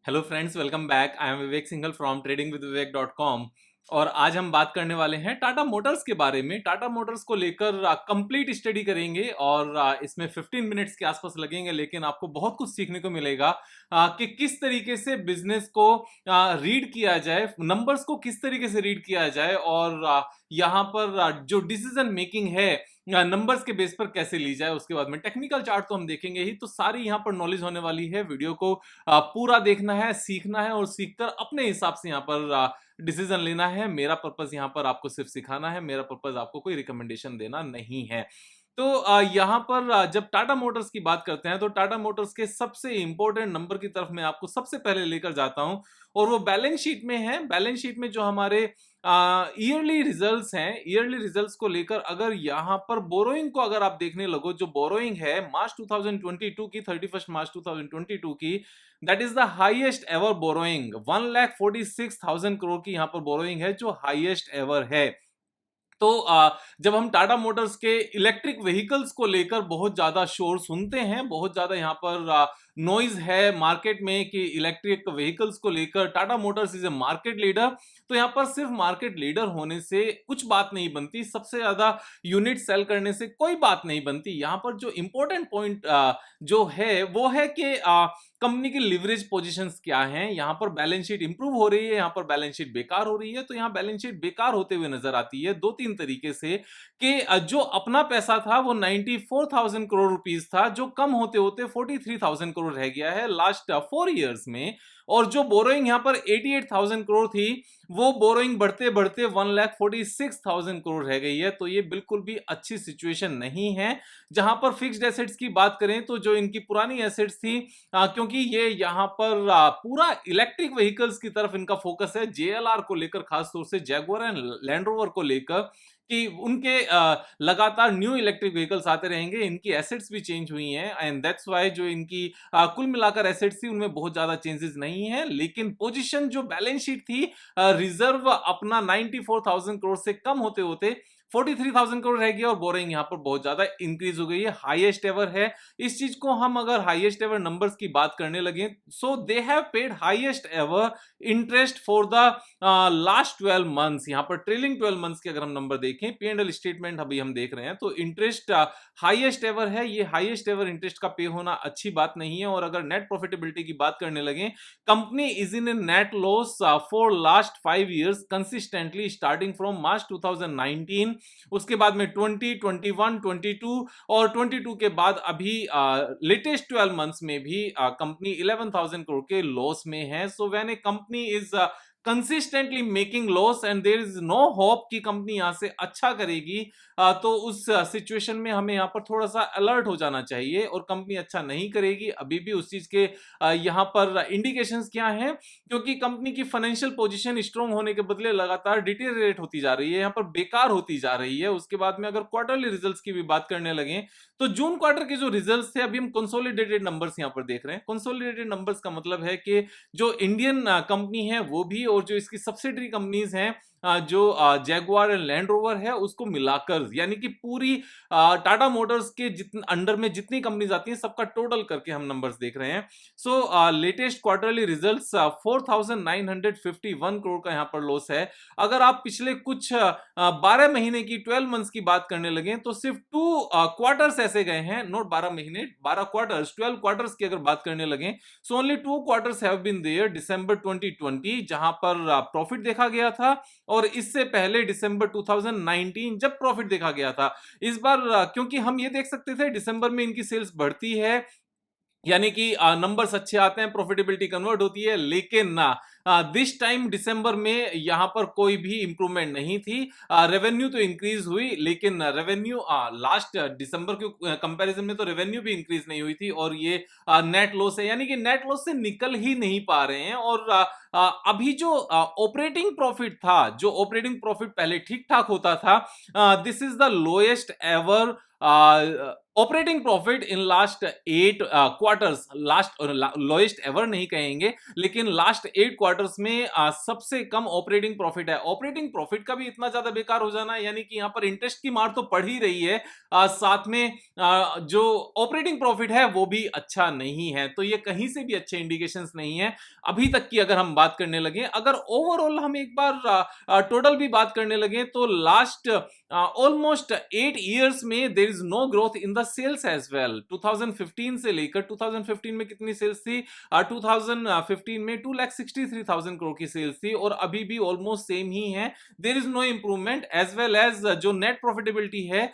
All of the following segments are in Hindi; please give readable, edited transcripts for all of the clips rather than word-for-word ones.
Hello friends, welcome back. I am Vivek Singhal from tradingwithvivek.com। और आज हम बात करने वाले हैं टाटा मोटर्स के बारे में। टाटा मोटर्स को लेकर कंप्लीट स्टडी करेंगे और इसमें 15 मिनट्स के आसपास लगेंगे, लेकिन आपको बहुत कुछ सीखने को मिलेगा कि किस तरीके से बिजनेस को रीड किया जाए, नंबर्स को किस तरीके से रीड किया जाए और यहाँ पर जो डिसीजन मेकिंग है नंबर्स के बेस पर कैसे ली जाए। उसके बाद में टेक्निकल चार्ट तो हम देखेंगे ही, तो सारी यहाँ पर नॉलेज होने वाली है। वीडियो को पूरा देखना है, सीखना है और सीखकर अपने हिसाब से यहाँ पर डिसीजन लेना है। मेरा पर्पस यहाँ पर आपको सिर्फ सिखाना है, मेरा पर्पस आपको कोई रिकमेंडेशन देना नहीं है। तो यहाँ पर जब टाटा मोटर्स की बात करते हैं तो टाटा मोटर्स के सबसे इंपॉर्टेंट नंबर की तरफ मैं आपको सबसे पहले लेकर जाता हूं और वो बैलेंस शीट में है। बैलेंस शीट में जो हमारे ईयरली रिजल्ट्स हैं, ईयरली रिजल्ट्स को लेकर अगर यहाँ पर बोरोइंग को अगर आप देखने लगो, जो बोरोइंग है मार्च 2022 की, 31 मार्च 2022 की, that is the highest ever borrowing. 1,46,000 crore की यहाँ पर बोरोइंग है, जो हाईएस्ट एवर है। तो जब हम टाटा मोटर्स के इलेक्ट्रिक व्हीकल्स को लेकर बहुत ज्यादा शोर सुनते हैं, बहुत ज्यादा यहाँ पर नॉइज है मार्केट में कि इलेक्ट्रिक व्हीकल्स को लेकर Tata Motors is a market leader, तो यहाँ पर सिर्फ मार्केट लीडर होने से कुछ बात नहीं बनती, सबसे ज्यादा यूनिट सेल करने से कोई बात नहीं बनती। यहाँ पर जो इंपॉर्टेंट पॉइंट जो है वो है कि कंपनी की लिवरेज पोजीशंस क्या हैं। यहाँ पर बैलेंस शीट इंप्रूव हो रही है, यहाँ पर बैलेंस शीट बेकार हो रही है। तो यहाँ बैलेंस शीट बेकार होते हुए नजर आती है दो तीन तरीके से कि जो अपना पैसा था वो 94,000 करोड़ रुपीस था, जो कम होते होते 43,000 करोड़ रह गया है लास्ट 4 इयर्स में। और जो बोरोइंग यहाँ पर 88,000 करोड़ थी, वो बोरोइंग बढ़ते बढ़ते 1,46,000 करोड़ रह गई है। तो ये बिल्कुल भी अच्छी सिचुएशन नहीं है। जहां पर फिक्स्ड एसेट्स की बात करें तो जो इनकी पुरानी एसेट्स थी, क्योंकि ये यहाँ पर पूरा इलेक्ट्रिक व्हीकल्स की तरफ इनका फोकस है, जेएलआर को लेकर, खासतौर से जैगुआर एंड लैंड रोवर को लेकर, कि उनके लगातार न्यू इलेक्ट्रिक व्हीकल्स आते रहेंगे। इनकी एसेट्स भी चेंज हुई हैं एंड दैट्स व्हाई जो इनकी कुल मिलाकर एसेट्स थी उनमें बहुत ज्यादा चेंजेस नहीं है। लेकिन पोजीशन जो बैलेंस शीट थी, रिजर्व अपना 94,000 करोड़ से कम होते होते 43,000 करोड़ रह गया और बोरिंग यहां पर बहुत ज्यादा इंक्रीज हो गई है, हाईएस्ट एवर है। इस चीज को हम अगर हाईएस्ट एवर नंबर्स की बात करने लगे, so they have paid highest ever interest for the last 12 months. यहां पर ट्रेलिंग 12 मंथ्स के अगर हम नंबर देखें, P&L स्टेटमेंट अभी हम देख रहे हैं, तो इंटरेस्ट हाईएस्ट एवर है। ये हाईएस्ट एवर इंटरेस्ट का पे होना अच्छी बात नहीं है। और अगर नेट प्रॉफिटेबिलिटी की बात करने लगे, company is in A net loss for last 5 years consistently, starting from March 2019, उसके बाद में 20, 21, 22 और 22 के बाद अभी लेटेस्ट 12 मंथ्स में भी कंपनी 11,000 करोड़ के लॉस में है। So when a company is consistently making loss and there is no hope कि कंपनी यहां से अच्छा करेगी, तो उस सिचुएशन में हमें यहां पर थोड़ा सा अलर्ट हो जाना चाहिए। और कंपनी अच्छा नहीं करेगी अभी भी, उस चीज के यहां पर इंडिकेशंस क्या हैं, क्योंकि कंपनी की फाइनेंशियल पोजीशन स्ट्रांग होने के बदले लगातार डिटेरियरेट होती जा रही है, यहां पर बेकार होती जा रही है। उसके बाद में अगर क्वार्टरली रिजल्ट्स की भी बात करने लगे, तो जून क्वार्टर के जो रिजल्ट्स थे, अभी हम कंसोलिडेटेड नंबर्स यहां पर देख रहे हैं। कंसोलिडेटेड नंबर्स का मतलब है कि जो इंडियन कंपनी है वो भी और जो इसकी सब्सिडरी कंपनीज हैं, जो जैगुआर एंड लैंड रोवर है, उसको मिलाकर, यानी कि पूरी टाटा मोटर्स के जितने अंडर में जितनी कंपनीज आती हैं सबका टोटल करके हम नंबर्स देख रहे हैं। सो लेटेस्ट क्वार्टरली रिजल्ट्स 4,951 करोड़ का यहां पर लॉस है। अगर आप पिछले कुछ 12 महीने की, 12 मंथ्स की बात करने लगे, तो सिर्फ 2 क्वार्टर्स ऐसे गए हैं, नॉट 12 महीने, 12 क्वार्टर्स, 12 क्वार्टर्स की अगर बात करने लगे, so only 2 quarters have been there. दिसंबर 2020 जहां पर प्रॉफिट देखा गया था, और इससे पहले दिसंबर 2019 जब प्रॉफिट देखा गया था। इस बार क्योंकि हम ये देख सकते थे दिसंबर में इनकी सेल्स बढ़ती है, यानी कि नंबर्स अच्छे आते हैं, प्रॉफिटेबिलिटी कन्वर्ट होती है, लेकिन दिस टाइम दिसंबर में यहां पर कोई भी इंप्रूवमेंट नहीं थी। रेवेन्यू तो इंक्रीज हुई, लेकिन रेवेन्यू लास्ट दिसंबर के कंपैरिजन में तो रेवेन्यू भी इंक्रीज नहीं हुई थी, और ये नेट लॉस है, यानी कि नेट लॉस से निकल ही नहीं पा रहे हैं। और अभी जो ऑपरेटिंग प्रॉफिट था, जो ऑपरेटिंग प्रॉफिट पहले ठीक ठाक होता था, this is the lowest ever operating profit in last 8 quarters. Last lowest ever नहीं कहेंगे, लेकिन लास्ट 8 क्वार्टर क्वार्टर्स में सबसे कम ऑपरेटिंग प्रॉफिट है। ऑपरेटिंग प्रॉफिट का भी इतना ज्यादा बेकार हो जाना, यानी कि यहां पर इंटरेस्ट की मार तो पड़ ही रही है, साथ में जो ऑपरेटिंग प्रॉफिट है वो भी अच्छा नहीं है। तो ये कहीं से भी अच्छे इंडिकेशंस नहीं है अभी तक की। अगर हम बात करने लगे, अगर ओवरऑल हम एक बार टोटल भी बात करने लगे, तो लास्ट ऑलमोस्ट 8 इयर्स में there is no growth in the sales as well. 2015 से लेकर 2015 में कितनी सेल्स थी? 2015 में 2,63,000 करोड़ की सेल्स थी, और अभी भी ऑलमोस्ट सेम ही है। There is no improvement. As well as जो नेट प्रॉफिटेबिलिटी है,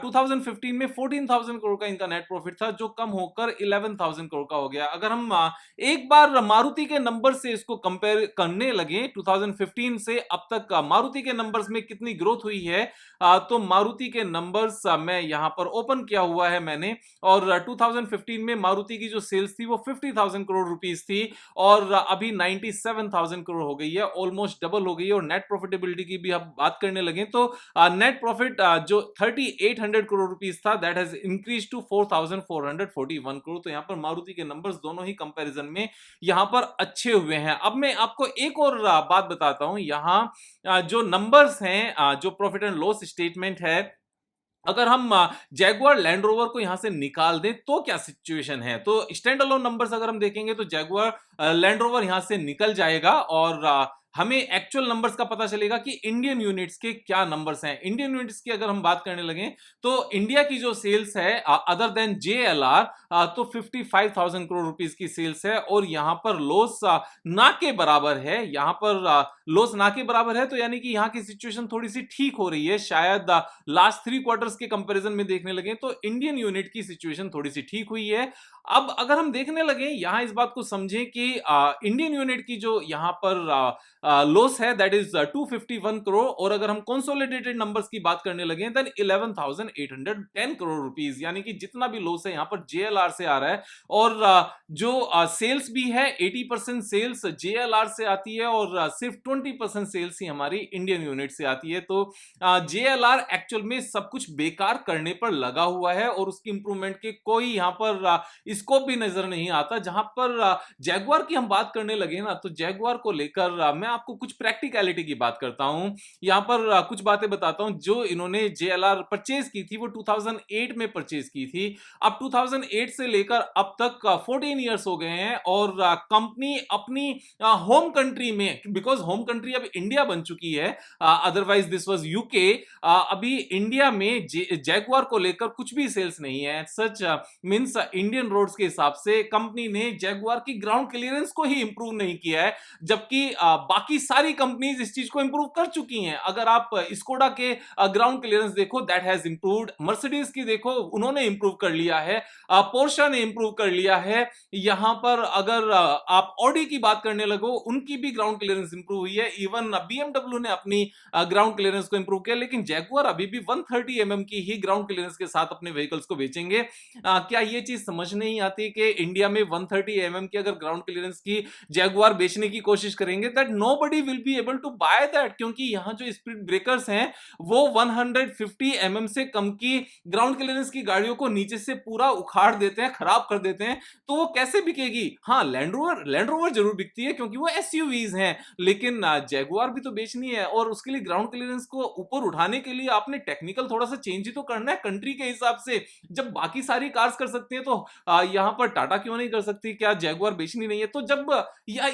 2015 में 14,000 करोड़ का इनका नेट प्रॉफिट था, जो कम होकर 11,000 करोड़ का हो गया। अगर हम एक बार मारुति के नंबर से इसको कंपेयर करने लगे, 2015 से अब तक मारुति के नंबर्स में कितनी ग्रोथ हुई है, तो मारुति के नंबर्स मैं यहां पर ओपन किया हुआ है मैंने, और 2015 में मारुति की जो सेल्स थी वो 50,000 करोड़ रुपीस थी, और अभी 97,000 करोड़ हो गई है, ऑलमोस्ट डबल हो गई है। और नेट प्रॉफिटेबिलिटी की भी हम बात करने लगे, तो नेट प्रॉफिट जो 3,800 करोड़ रुपीस था, that has increase to 4,441 crore. तो यहां पर मारुति के नंबर्स दोनों ही कंपैरिजन में यहां पर अच्छे हुए हैं। अब मैं आपको एक और बात बताता हूं। यहां जो नंबर्स हैं, जो प्रॉफिट एंड लॉस स्टेटमेंट है, अगर हम जैगुआर लैंड रोवर को यहां से निकाल दें तो क्या सिचुएशन है। तो स्टैंड अलोन नंबर्स अगर हम देखेंगे तो जैगुआर लैंड रोवर यहां से निकल जाएगा, और हमें एक्चुअल नंबर्स का पता चलेगा कि इंडियन यूनिट्स के क्या नंबर्स हैं। इंडियन यूनिट्स की अगर हम बात करने लगे, तो इंडिया की जो सेल्स है अदर देन जेएलआर, तो 55,000 करोड़ रुपीस की सेल्स है, और यहां पर लॉस ना के बराबर है। यहां पर लॉस ना के बराबर है, तो यानी कि यहां की सिचुएशन थोड़ी सी ठीक हो रही है। शायद लास्ट 3 क्वार्टर्स के कंपैरिजन में देखने लगे तो इंडियन यूनिट की सिचुएशन थोड़ी सी ठीक हुई है। अब अगर हम देखने लगे, यहां इस बात को समझें कि इंडियन यूनिट की जो यहां पर लॉस है, दैट इज 251 करोड़, और अगर हम कंसोलिडेटेड नंबर्स की बात करने लगे देन 11,810 करोड़ रुपीस, यानी कि जितना भी लॉस है यहां पर जेएलआर से आ रहा है। और जो सेल्स भी है, 80% सेल्स जेएलआर से आती है, और सिर्फ 20% सेल्स ही हमारी इंडियन यूनिट से आती है। तो जेएलआर एक्चुअल में सब कुछ बेकार करने पर लगा हुआ है, और उसकी इंप्रूवमेंट के कोई यहां पर स्कोप भी नजर नहीं आता। जहां पर जैगुआर की हम बात करने लगे ना, तो जैगुआर को लेकर मैं आपको कुछ प्रैक्टिकलिटी की बात करता हूं। यहां पर कुछ बातें बताता हूं। जो इन्होंने जेएलआर परचेज की थी वो 2008 में परचेज की थी। अब 2008 से लेकर अब तक 14 इयर्स हो गए हैं, और कंपनी अपनी होम कंट्री में, बिकॉज होम कंट्री अब इंडिया बन चुकी है, अदरवाइज दिस वाज यूके, अभी इंडिया में जैगुआर को लेकर कुछ भी सेल्स नहीं है। सच मींस इंडियन रोड्स के हिसाब से कंपनी ने जैगुआर की ग्राउंड क्लियरेंस को ही इंप्रूव नहीं किया है, जबकि बाकी सारी कंपनीज इस चीज को इंप्रूव कर चुकी हैं। अगर आप स्कोडा के ग्राउंड क्लियरेंस देखो, दैट हैज इंप्रूव्ड। मर्सिडीज की देखो, उन्होंने इंप्रूव कर लिया है। पोर्शा ने इंप्रूव कर लिया है। यहां पर अगर आप ऑडी की बात करने लगो, उनकी भी ग्राउंड क्लियरेंस इंप्रूव हुई है। इवन बीएमडब्ल्यू ने अपनी ग्राउंड क्लियरेंस को इंप्रूव किया, लेकिन जैगुआर अभी भी 130 mm की ही ग्राउंड क्लियरेंस के साथ अपने व्हीकल्स को बेचेंगे। क्या ये चीज समझ नहीं आती कि इंडिया में 130 mm की अगर ग्राउंड क्लियरेंस की जैगुआर बेचने की कोशिश करेंगे, that nobody will be able to buy that, क्योंकि यहां जो स्पीड ब्रेकर्स हैं वो 150 mm से कम की ग्राउंड क्लियरेंस की गाड़ियों को नीचे से पूरा उखाड़ देते हैं, खराब कर देते हैं। तो वो कैसे बिकेगी? हाँ, लैंड रोवर जरूर बिकती है क्योंकि वो एसयूवीज हैं, लेकिन जैगुआर भी तो बेचनी है, और उसके लिए ग्राउंड क्लियरेंस को ऊपर उठाने के लिए आपने टेक्निकल थोड़ा सा चेंज ही तो करना है कंट्री के हिसाब से। जब बाकी सारी कार्स कर सकती है, तो यहां पर टाटा क्यों नहीं कर सकती? क्या जैगुआर बेचनी नहीं है? तो जब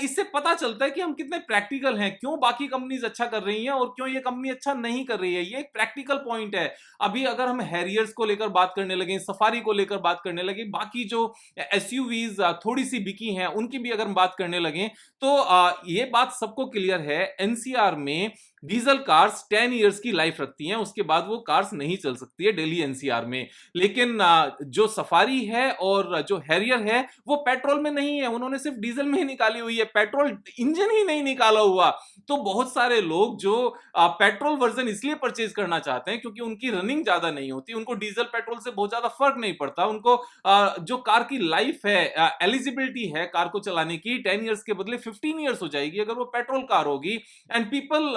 इससे पता चलता है कि हम कितने प्रैक्टिकल हैं, क्यों बाकी कंपनीज अच्छा कर रही हैं और क्यों ये कंपनी अच्छा नहीं कर रही है। ये एक प्रैक्टिकल पॉइंट है। अभी अगर हम हैरियर्स को लेकर बात करने लगे, सफारी को लेकर बात करने लगे, बाकी जो एसयूवीज थोड़ी सी बिकी हैं उनकी भी अगर हम बात करने लगे, तो ये बात सबको क्लियर है, एनसीआर में डीजल कार्स 10 इयर्स की लाइफ रखती हैं, उसके बाद वो कार्स नहीं चल सकती है दिल्ली एनसीआर में। लेकिन जो सफारी है और जो हैरियर है वो पेट्रोल में नहीं है, उन्होंने सिर्फ डीजल में ही निकाली हुई है, पेट्रोल इंजन ही नहीं निकाला हुआ। तो बहुत सारे लोग जो पेट्रोल वर्जन इसलिए परचेज करना चाहते हैं क्योंकि उनकी रनिंग ज्यादा नहीं होती, उनको डीजल पेट्रोल से बहुत ज्यादा फर्क नहीं पड़ता। उनको जो कार की लाइफ है, एलिजिबिलिटी है कार को चलाने की, 10 इयर्स के बदले 15 इयर्स हो जाएगी अगर वो पेट्रोल कार होगी। एंड पीपल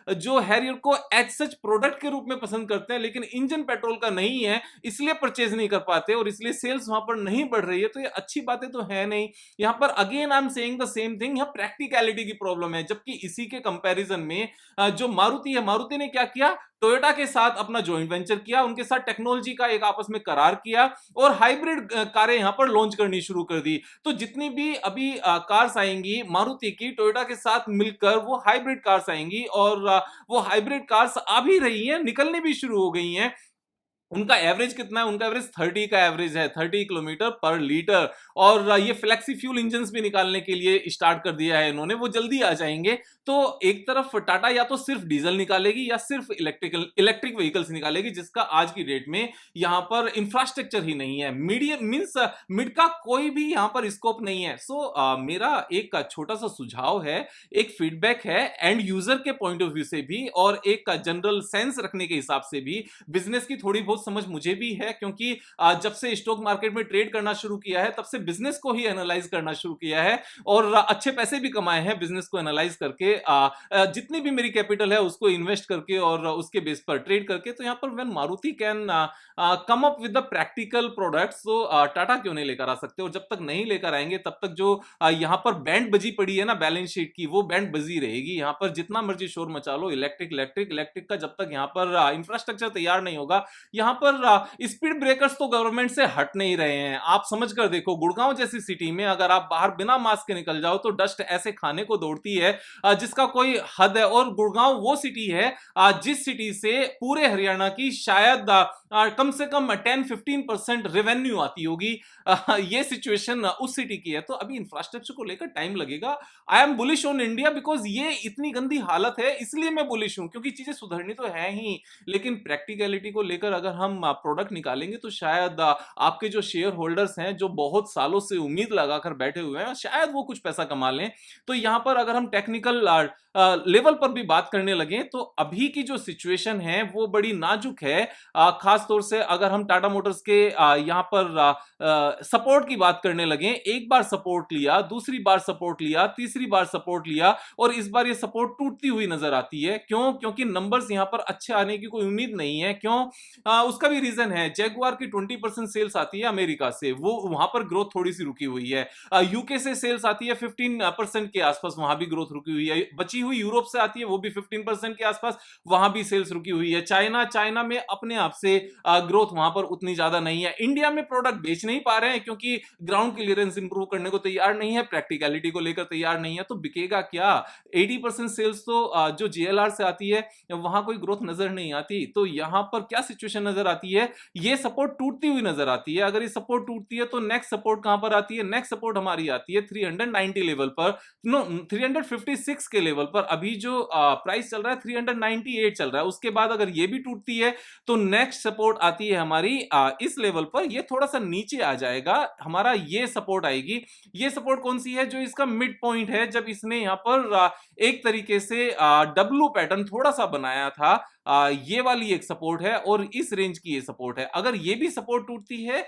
जो हैरियर को एज सच प्रोडक्ट के रूप में पसंद करते हैं, लेकिन इंजन पेट्रोल का नहीं है, इसलिए परचेज नहीं कर पाते और इसलिए सेल्स वहां पर नहीं बढ़ रही है। तो ये अच्छी बातें तो है नहीं। यहां पर again I am saying the same thing, यहां प्रैक्टिकलिटी की प्रॉब्लम है। जबकि इसी के कंपैरिजन में जो मारुति है, मारुति ने क्या किया, टोयोटा के साथ अपना जॉइंट वेंचर किया, उनके साथ टेक्नोलॉजी का एक आपस में करार किया और हाइब्रिड कारें यहां पर लॉन्च करनी शुरू कर दी। तो जितनी भी अभी कार्स आएंगी मारुति की टोयोटा के साथ मिलकर, वो हाइब्रिड कार्स आएंगी और वो हाइब्रिड कार्स आ भी रही हैं, निकलने भी शुरू हो गई हैं। उनका एवरेज कितना है, उनका एवरेज 30 का एवरेज है, 30 किलोमीटर पर लीटर। और ये फ्लेक्सी फ्यूल इंजन भी निकालने के लिए स्टार्ट कर दिया है इन्होंने, वो जल्दी आ जाएंगे। तो एक तरफ टाटा या तो सिर्फ डीजल निकालेगी या सिर्फ इलेक्ट्रिक व्हीकल्स निकालेगी, जिसका आज की डेट में यहां पर इंफ्रास्ट्रक्चर ही नहीं है। मीडियम मींस मिड का कोई भी यहां पर स्कोप नहीं है। मेरा एक छोटा सा सुझाव है, एक फीडबैक है एंड यूजर के पॉइंट ऑफ व्यू से भी और एक जनरल सेंस रखने के हिसाब से भी। बिजनेस की थोड़ी बहुत समझ मुझे भी है, क्योंकि जब से स्टॉक मार्केट में ट्रेड करना शुरू किया है तब से बिजनेस को ही एनालाइज करना शुरू किया है और अच्छे पैसे भी कमाए हैं बिजनेस को एनालाइज करके। जितनी भी मेरी कैपिटल है उसको इन्वेस्ट करके और उसके बेस पर ट्रेड करके। तो यहां पर when Maruti can come up with the practical products, तो टाटा क्यों नहीं लेकर आ सकते। और जब तक नहीं लेकर आएंगे तब तक जो यहां पर बैंड बजी पड़ी है ना बैलेंस शीट की, वो बैंड बजी रहेगी। यहां पर जितना मर्जी शोर मचा लो, इलेक्ट्रिक इलेक्ट्रिक इलेक्ट्रिक का जब तक यहां पर इंफ्रास्ट्रक्चर तैयार नहीं होगा, यहां पर स्पीड ब्रेकर्स तो गवर्नमेंट से हट नहीं रहे हैं। आप समझ कर देखो, गुड़गांव जैसी सिटी में अगर आप बाहर बिना मास्क के निकल जाओ तो डस्ट ऐसे खाने को दौड़ती है जिसका कोई हद है। और गुड़गांव वो सिटी है जिस सिटी से पूरे हरियाणा की शायद कम से कम 10-15% रेवेन्यू आती होगी। ये सिचुएशन उस सिटी की है। तो अभी इंफ्रास्ट्रक्चर को लेकर टाइम लगेगा। I am bullish on India because ये इतनी गंदी हालत है, इसलिए मैं बुलिश हूं, क्योंकि चीजें सुधरनी तो है ही, लेकिन प्रैक्टिकलिटी को लेकर अगर हम प्रोडक्ट निकालेंगे तो शायद आपके जो शेयर होल्डर्स हैं, जो बहुत सालों से उम्मीद लगाकर बैठे हुए हैं, शायद वो कुछ पैसा कमा लें। तो यहां पर अगर हम टेक्निकल लेवल पर भी बात करने लगे तो अभी की जो सिचुएशन है वो बड़ी नाजुक है। खास तौर से अगर हम टाटा मोटर्स के यहां पर सपोर्ट की बात करने लगे, एक बार सपोर्ट लिया, दूसरी बार सपोर्ट लिया, तीसरी बार सपोर्ट लिया और इस बार ये सपोर्ट टूटती हुई नजर आती है। क्यों? क्योंकि नंबर्स यहां पर अच्छे आने की कोई उम्मीद नहीं है। क्यों? उसका भी रीजन है, जैगुआर की 20% सेल्स आती है अमेरिका से, वो वहां पर ग्रोथ थोड़ी सी रुकी हुई है। यूके से सेल्स आती है 15% के आसपास, वहां भी ग्रोथ रुकी हुई है। बची हुई यूरोप से आती है, वो भी 15% के आसपास, वहां भी सेल्स रुकी हुई है। चाइना में अपने आप से ग्रोथ वहां पर उतनी ज्यादा नहीं है। इंडिया में प्रोडक्ट बेच नहीं पा रहे हैं क्योंकि ग्राउंड क्लियरेंस इंप्रूव करने को तैयार नहीं है, प्रैक्टिकलिटी को लेकर तैयार नहीं है। तो बिकेगा क्या? 80% सेल्स तो जो जीएलआर से आती है, वहां कोई ग्रोथ नजर नहीं आती। तो यहां पर क्या सिचुएशन नजर आती है, ये सपोर्ट टूटती हुई नजर आती है। अगर ये सपोर्ट टूटती है तो नेक्स्ट सपोर्ट कहां पर आती है? नेक्स्ट सपोर्ट हमारी आती है 390 लेवल पर, नो 356 के लेवल पर। अभी जो प्राइस चल रहा है 398 चल रहा है। उसके बाद अगर ये भी टूटती है तो नेक्स्ट सपोर्ट आती है हमारी इस लेवल पर। ये थोड़ा सा नीचे आ जाएगा, हमारा ये सपोर्ट आएगी। ये सपोर्ट कौन सी है? जो इसका मिड पॉइंट है, जब इसने यहां पर एक तरीके से डब्लू पैटर्न थोड़ा सा बनाया था, ये वाली एक सपोर्ट है और इस रेंज की ये सपोर्ट है। अगर ये भी सपोर्ट टूटती है,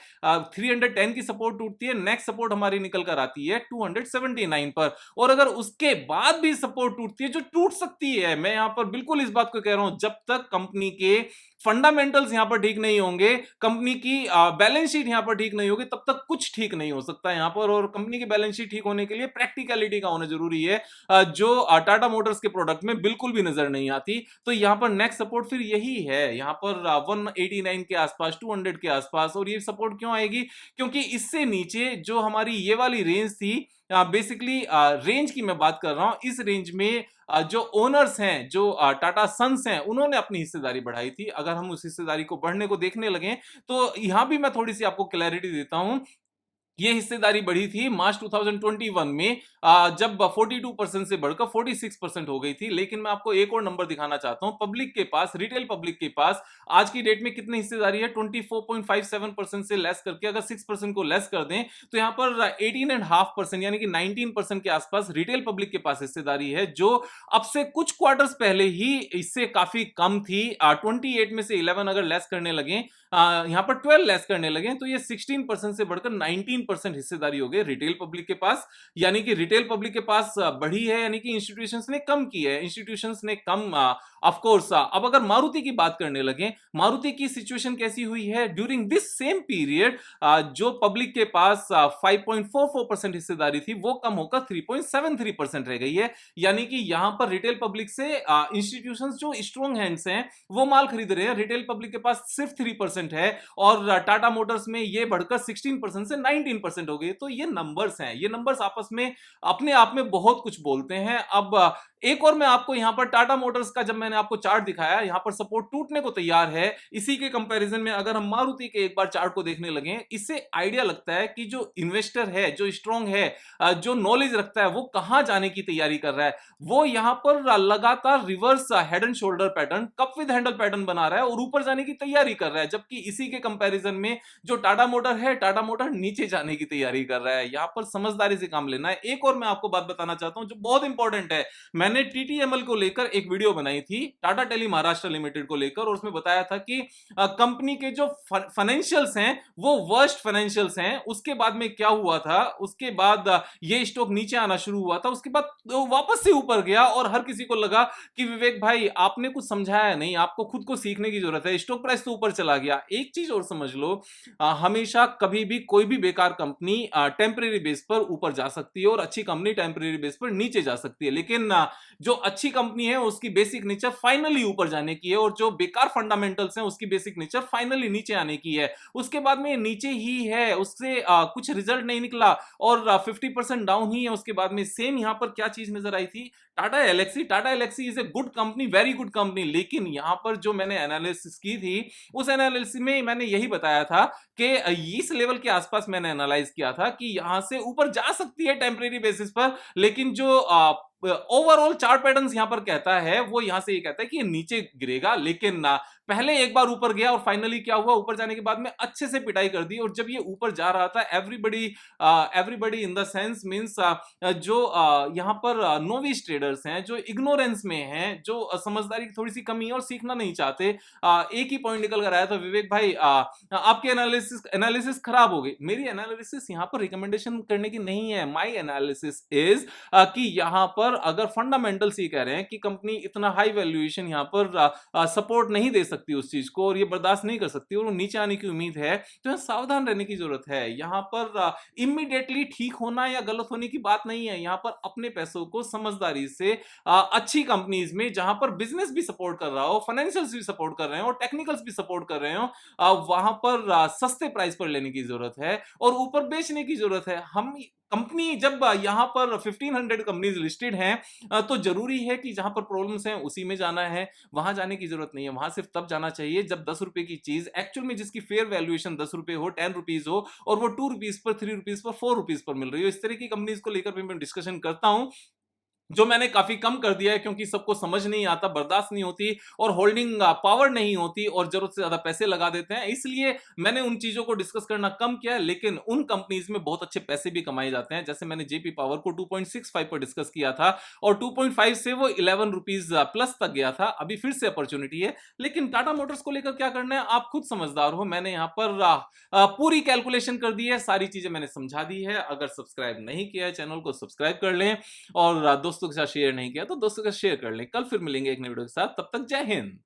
310 की सपोर्ट टूटती है, नेक्स्ट सपोर्ट हमारी निकल कर आती है 279 पर। और अगर उसके बाद भी सपोर्ट टूटती है, जो टूट सकती है, मैं यहां पर बिल्कुल इस बात को कह रहा हूं, जब तक कंपनी के फंडामेंटल्स यहां पर ठीक नहीं होंगे, कंपनी की बैलेंस शीट यहां पर ठीक नहीं होगी, तब तक कुछ ठीक नहीं हो सकता यहां पर। और कंपनी की बैलेंस शीट ठीक होने के लिए प्रैक्टिकलिटी का होना जरूरी है, जो टाटा मोटर्स के प्रोडक्ट में बिल्कुल भी नजर नहीं आती। तो यहां पर नेक्स्ट सपोर्ट फिर यही है, यहां पर 189 के आसपास, 200 के आसपास। और ये सपोर्ट क्यों आएगी? क्योंकि इससे नीचे जो हमारी ये वाली रेंज थी, बेसिकली रेंज की मैं बात कर रहा हूं, इस रेंज में जो ओनर्स हैं, जो टाटा सन्स हैं, उन्होंने अपनी हिस्सेदारी बढ़ाई थी। अगर हम उस हिस्सेदारी को बढ़ने को देखने लगे तो यहां भी मैं थोड़ी सी आपको क्लैरिटी देता हूं। ये हिस्सेदारी बढ़ी थी मार्च 2021 में, जब 42% से बढ़कर 46% हो गई थी। लेकिन मैं आपको एक और नंबर दिखाना चाहता हूं, पब्लिक के पास, रिटेल पब्लिक के पास आज की डेट में कितनी हिस्सेदारी है? 24.57% से लेस करके अगर 6% को लेस कर दें तो यहां पर 18.5% यानी कि 19% के आसपास रिटेल पब्लिक के पास हिस्सेदारी है, जो अब से कुछ क्वार्टर्स पहले ही इससे काफी कम थी। 28 में से 11 अगर लेस करने लगे यहाँ पर 12 लेस करने लगे तो ये 16% से बढ़कर 19% हिस्सेदारी हो गई रिटेल पब्लिक के पास। यानी कि रिटेल पब्लिक के पास बढ़ी है, यानी कि इंस्टीट्यूशंस ने कम की है, इंस्टीट्यूशंस ने कम। ऑफ कोर्स अब अगर मारुति की बात करने लगे, मारुति की सिचुएशन कैसी हुई है ड्यूरिंग दिस सेम पीरियड, जो पब्लिक के पास 5.44% हिस्सेदारी थी वो कम होकर 3.73% रह गई है। यानी कि यहां पर रिटेल पब्लिक से इंस्टीट्यूशंस जो स्ट्रॉन्ग हैंड्स हैं वो माल खरीद रहे हैं, रिटेल पब्लिक के पास सिर्फ 3% है, और टाटा मोटर्स में ये बढ़कर 16% से 19% हो गई। तो ये नंबर्स हैं, ये नंबर्स आपस में अपने आप में बहुत कुछ बोलते हैं। अब एक और मैं आपको यहां पर टाटा मोटर्स का जब मैंने आपको चार्ट दिखाया, यहां पर सपोर्ट टूटने को तैयार है। इसी के कंपैरिजन में अगर हम मारुति के एक बार चार्ट को देखने लगे, इससे आइडिया लगता है कि जो इन्वेस्टर है, जो स्ट्रांग है, जो नॉलेज रखता है, वो कहां जाने की तैयारी कर रहा है। वो यहां पर लगातार reverse head and shoulder pattern, cup with handle pattern बना रहा है और ऊपर जाने की तैयारी कर रहा है। जबकि इसी के कंपैरिजन में जो टाटा मोटर है, टाटा मोटर नीचे जाने की तैयारी कर रहा है। यहां पर समझदारी से काम लेना है। एक और मैं आपको बात बताना चाहता हूं जो बहुत इंपॉर्टेंट है। मैंने टीटीएमएल को लेकर एक वीडियो बनाई थी, टाटा टेली महाराष्ट्र लिमिटेड को लेकर, और उसमें बताया था कि कंपनी के जो फाइनेंशियल्स हैं वो वर्स्ट फाइनेंशियल्स हैं। उसके बाद में क्या हुआ था, उसके बाद ये स्टॉक नीचे आना शुरू हुआ था, उसके बाद वापस से ऊपर गया और हर किसी को लगा कि विवेक भाई आपने कुछ समझाया नहीं, आपको खुद को सीखने की जरूरत है। स्टॉक प्राइस तो ऊपर चला गया। एक चीज और समझ लो, हमेशा कभी भी कोई भी बेकार कंपनी टेम्परेरी बेस पर ऊपर जा सकती है और अच्छी कंपनी टेम्परेरी बेस पर नीचे जा सकती है। लेकिन जो अच्छी कंपनी है उसकी बेसिक नेचर फाइनली ऊपर जाने की है, और जो बेकार फंडामेंटल्स हैं उसकी बेसिक नेचर फाइनली नीचे आने की है। उसके बाद में नीचे ही है, उससे कुछ रिजल्ट नहीं निकला और 50% डाउन ही है। उसके बाद में सेम यहां पर क्या चीज नजर आई थी, Tata Elxsi. Tata Elxsi is a good company, very good company. लेकिन यहां पर जो मैंने एनालिसिस की थी, उस एनालिसिस में मैंने यही बताया था कि इस लेवल के आसपास मैंने एनालाइज किया था कि यहां से ऊपर जा सकती है टेम्परेरी बेसिस पर, लेकिन जो ओवरऑल चार्ट पैटर्न्स यहां पर कहता है, वो यहां से ये कहता है कि ये नीचे गिरेगा। लेकिन पहले एक बार ऊपर गया और फाइनली क्या हुआ, ऊपर जाने के बाद में अच्छे से पिटाई कर दी। और जब ये ऊपर जा रहा था, everybody in the sense means जो यहां पर नोविस ट्रेडर्स हैं, जो इग्नोरेंस में हैं, जो समझदारी की थोड़ी सी कमी है और सीखना नहीं चाहते, एक ही पॉइंट निकल कर आया था, विवेक भाई आपके एनालिसिस खराब हो गई। मेरी एनालिसिस यहां पर रिकमेंडेशन करने की नहीं है। माई एनालिसिस इज कि यहां पर अगर फंडामेंटल्स ये कह रहे हैं कि कंपनी इतना हाई वैल्यूएशन यहां पर सपोर्ट नहीं दे सकती उस चीज को, और ये बर्दाश्त नहीं कर सकती और वो नीचे आने की उम्मीद है, तो यहां सावधान रहने की जरूरत है। यहां पर इमीडिएटली ठीक होना या गलत होने की बात नहीं है। यहां पर अपने पैसों को समझदारी से अच्छी कंपनीज में, जहां पर बिजनेस भी सपोर्ट कर रहा हो, फाइनेंशियल्स भी सपोर्ट कर रहे हो, टेक्निकल्स भी सपोर्ट कर रहे हो, वहां पर सस्ते प्राइस पर लेने की जरूरत है और ऊपर बेचने की जरूरत है। हम कंपनी जब यहां पर 1500 कंपनीज लिस्टेड हैं, तो जरूरी है कि जहां पर प्रॉब्लम्स हैं उसी में जाना है, वहां जाने की जरूरत नहीं है। वहां सिर्फ तब जाना चाहिए जब 10 रुपए की चीज एक्चुअल में जिसकी फेयर वैल्यूएशन 10 रुपए हो, 10 रुपीज हो, और वो 2 rupees per, 3 rupees per, 4 rupees per मिल रही हो। इस तरह की कंपनीज को लेकर भी मैं डिस्कशन करता हूं, जो मैंने काफी कम कर दिया है, क्योंकि सबको समझ नहीं आता, बर्दाश्त नहीं होती और होल्डिंग पावर नहीं होती और जरूरत से ज्यादा पैसे लगा देते हैं। इसलिए मैंने उन चीजों को डिस्कस करना कम किया है। लेकिन उन कंपनीज में बहुत अच्छे पैसे भी कमाए जाते हैं। जैसे मैंने जेपी पावर को 2.65 पर डिस्कस किया था और 2.5 से वो 11 रुपीज प्लस तक गया था। अभी फिर से अपॉर्चुनिटी है। लेकिन टाटा मोटर्स को लेकर क्या करना है, आप खुद समझदार हो। मैंने यहां पर पूरी कैलकुलेशन कर दी है, सारी चीजें मैंने समझा दी है। अगर सब्सक्राइब नहीं किया है चैनल को सब्सक्राइब कर लें, और दोस्तों के साथ शेयर नहीं किया तो दोस्तों के साथ शेयर कर लें। कल फिर मिलेंगे एक नई वीडियो के साथ, तब तक जय हिंद।